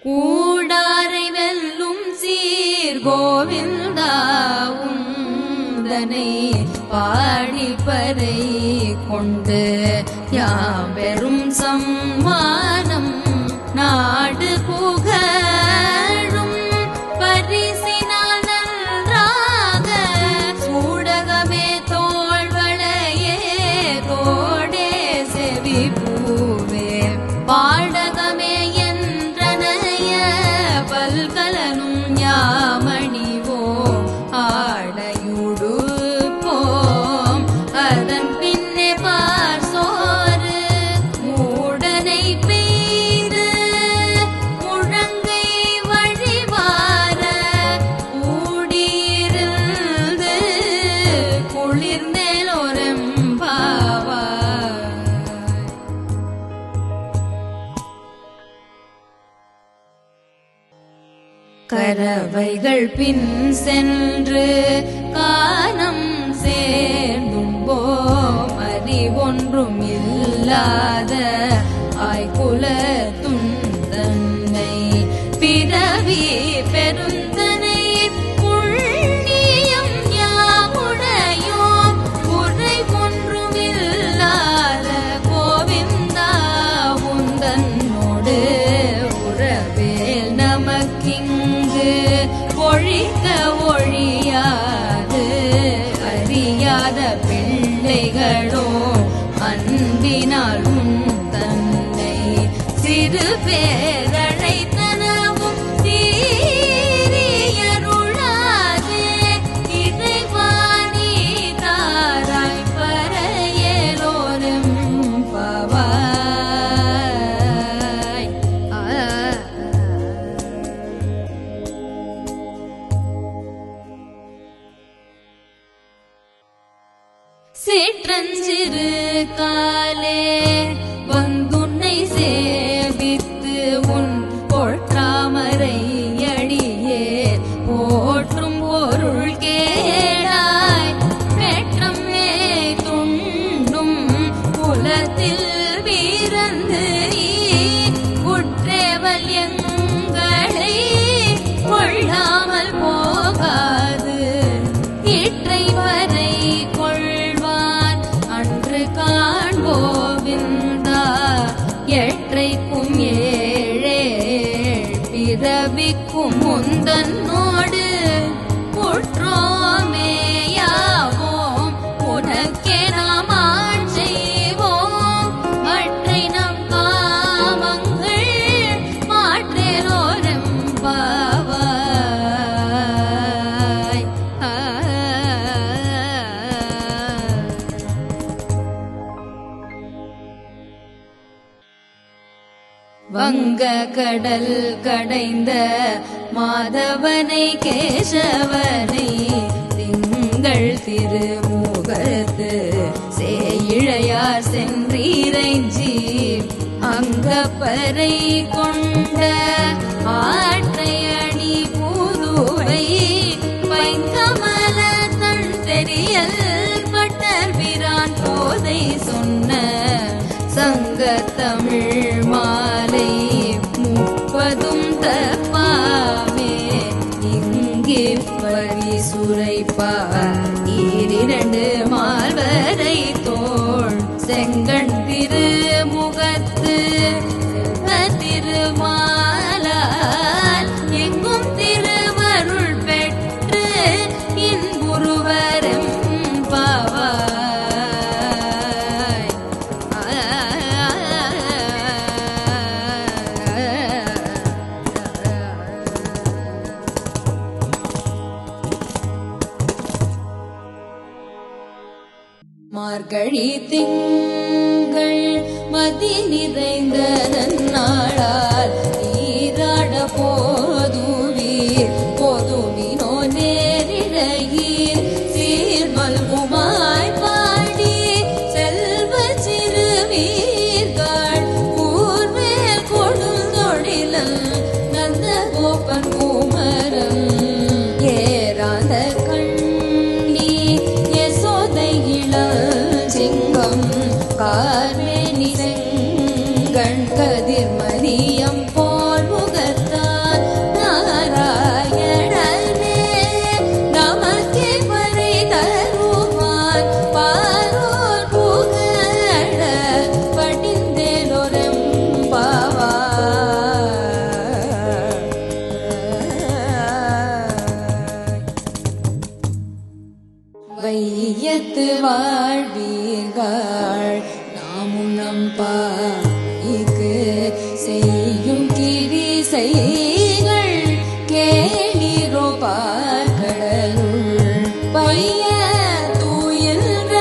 கூடாரை வெல்லும் சீர் கோவிந்தா உந்தனை பாடிப்பறை கொண்டு யாம் பெரும் சம்மானம் நாடு புகழும் பரிசினால் நன்றாக சூடகமே தோள்வளையே தோடே செவி பூவே பாடகமே என்றனைய பல்கலனும் யாமணிவோ ஆடையுடு போம் அதன் பின்னே பார் சோறு மூடனை பெய்து முழங்கை வழிவார கூடியிருந்து குளிர்ந்தேலோரெம்பாவா கரவைகள் பின் சென்று கானம் சேர்ந்தும்போம் அறிவொன்றும் இல்லாத ஆய்குல துந்தன்னை பிறவி பெருந்தனை புண்ணியம் யாமுடையோம் குறை ஒன்றும் இல்லாத கோவிந்தா உந்தன்னோடு உறவேல் நமக்கிங்கு ஒழிக்க ஒழியாது அறியாத பிள்ளைகளோ அன்பினால் தன்னை சிறு பேரழைத்தனவும் சீரியருளாது இறைவாணி தாராய் பறையலோரும் பவாய். சிற்றஞ்சிறு காலே வந்துன்னை சேவித்து உன் பொற்றாமரை அடியே போற்றும் பொருள் கேடாய் பெற்றம் துண்ணும் குலத்தில் வீரந்து குற்றேவல் எங்களை கொள்ளாமல் போகாது இற்றை வரை கொள்வான் அன்று காண்போவிந்தா எற்றைக்கும் ஏழே பிறவிக்கும் முந்தன்னோடு குற்றோமேயாவோம் உனக்கே நாம் ஆட்செய்வோம் மற்றை நம் காமங்கள் மாற்றேரோரெம்பாவாய். வங்க கடல் கடைந்த மாதவனை கேசவனை திங்கள் திருமுகத்து சேயிழையார் சென்றீரைஞ்சி அங்கப்பறை கொண்ட ஆற்றை அணி பூதுவை பைங்கமல தன் தெரியல் பட்டர் பிரான் போதை சொன்ன சங்கத்தமிழ் மாலை 30 தப்பாமே இங்கே பரிசுரைப்பார் 2 மால்வரை தோள் செங்கண் திருமுகத்து திருமாலால் எங்கும் திருவருள் பெற்று இன்புருவரும் பாவாய். மார்கழி திங்கள் மதி நிறைந்த நன்னாளால் நீராட போதுவீர் போதுவினோ நேரிழையீர் சீர்மல்குமாய் பாடி செல்வ சிறுவீர்கள் கூர்வேல் கொடுந்தொழிலன் நந்த கோபன் குமரன் ஏராத கண்ணி யசோதை சிங்கம் கார்மேனி செங்கண் கதிர்மதியம் போல் முகத்த கிரிசைகள் கேளிரோ பார்க்கடலுள் பைய தூயில்ற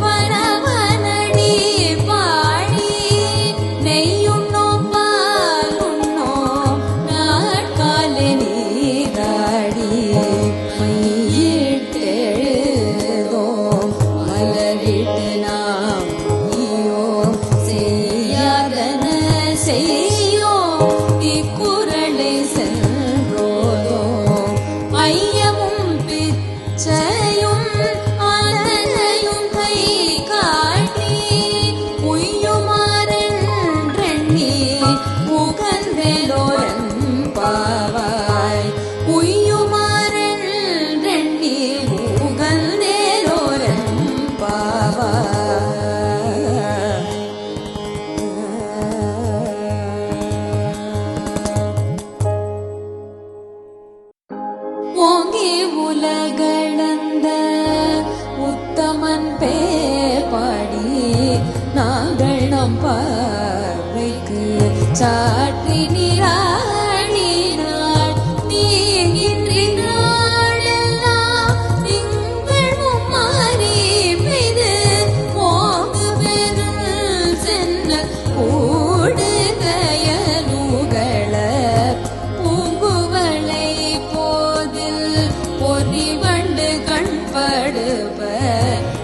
பரவனடி பாடி நெய்யுண்ணோ பாலுண்ணோ நாட்காலே நீராடி மையிட்டெழுதோ மலரிட்டு நாம் ஈயோ செய்யாதன செய்யோ இக்குறளை சென்றோதோ ஐயமும் பிச்சையும் ஆதலையும் கை காட்டி உய்யுமாறென்றெண்ணி உகந்தெல்லோரும் பாவாய் உய்யுமாறென்றெண்ணி உகந்தெல்லோரும் பாவாய். ஓங்கி உலகளந்த உத்தமன் பேர் பாடி நாங்கள் நம் பார்வைக்கு சாற்றி நீராடினாள் நீ இன்றி நாளெல்லாம் திங்களும் மாறி பெய்து ஓங்கு பெருள் சென்ற கூடுகையலுகள பூங்குவளை போதில் பொறி வண்டு கண்படுப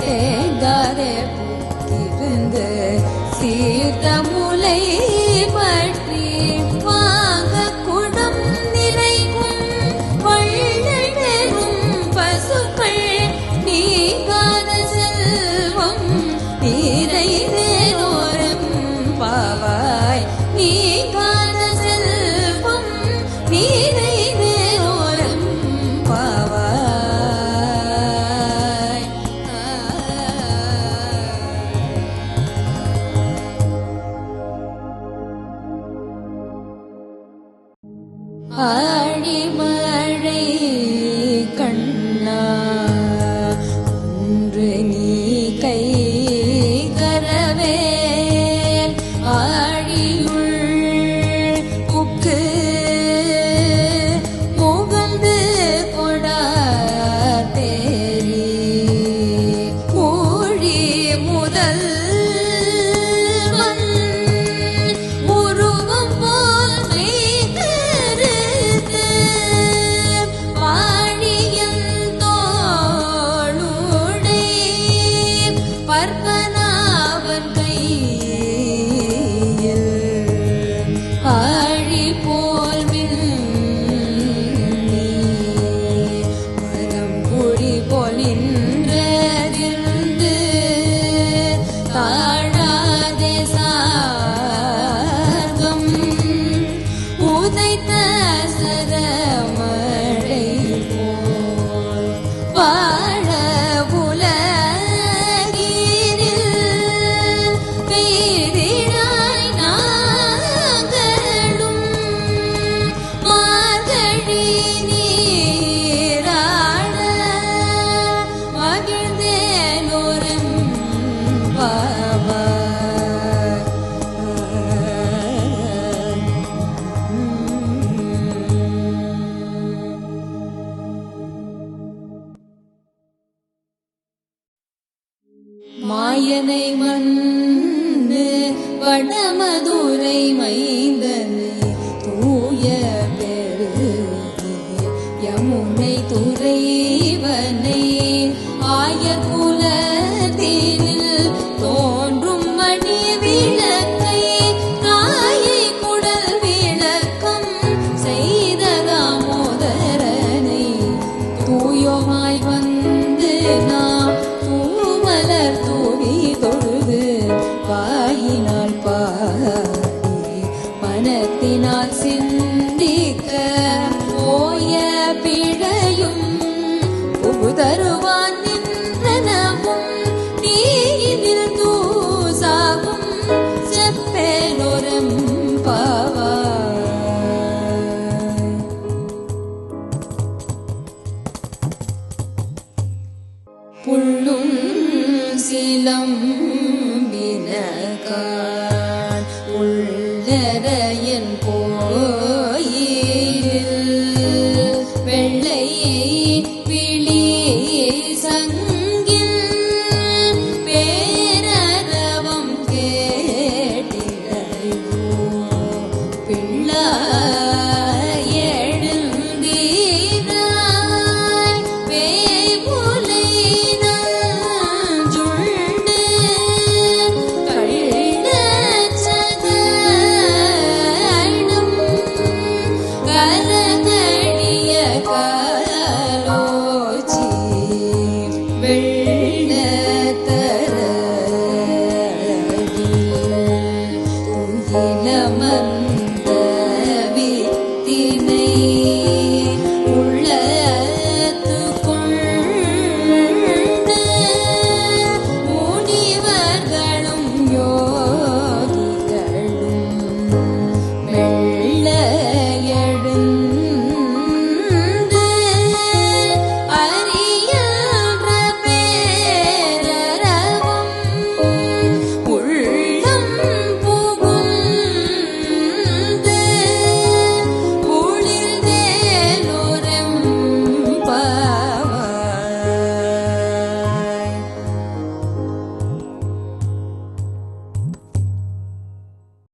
தேங்காதே புத்திருந்து சீர்த்த முலை பற்றி வாங்க குடம் நிறைக்கும் வள்ளல் பெரும் பசுக்கள் நீங்காத செல்வம் நிறைவேறோரும் பாவாய் நீங்காத செல்வம் நிறைவேறோரும் பாவாய். ஆழிமழை கண்ணா ஒன்று நீ கை கரவேல் ஆழியுள் புக்கு முகந்து கொடார் தேரி ஊழி முதல் உருவம் போல் மெய்தெருத்து வாழியன் தோளுடை பற்பனாவன் கையில் ஆழி போல் மின்னி மரம் குழி போல் நின்றிருந்து தாழாதே சார்கம் உதைத்த சரமழை போல் வாழ உலகினில் பெய்திடாய் நாங்களும் மார்கழி நீராட மகிழ்ந்தேனோரும் பாவாய். மாயனை மன்னு வடமதுரை மைந்தனை தூய பெரு யமுனை துறைவனை ஆயர் குலத்தினில் தோன்றும் மணி விளக்கை தாயை குடல் விளக்கம் செய்த தாமோதரனை தூயோமாய் வந்து நாம் தூமலர் தூவி தொழுது வாயினால் பாடி மனத்தினால் சிந்திக்க ஓய பிழையும் புகுதருவான் நின்றனவும் நீ இதில் தூசாகும் செப்பேலோரம் பாவாய். புள்ளும் சிலம்பினகான் உள்ளரையன் வெள்ளை விழி சங்கில் பேரரவம் கேட்டிலையோ பிள்ளாய் எழுந்தீராய் வேவுலை நஞ்சுண்டு கள்ளச்சதனம் கலகடிய காலோச்சி துயிலமர்ந்த வித்தினை உள்ளத்து கொண்ட முனிவர்களும் யோகிகளும்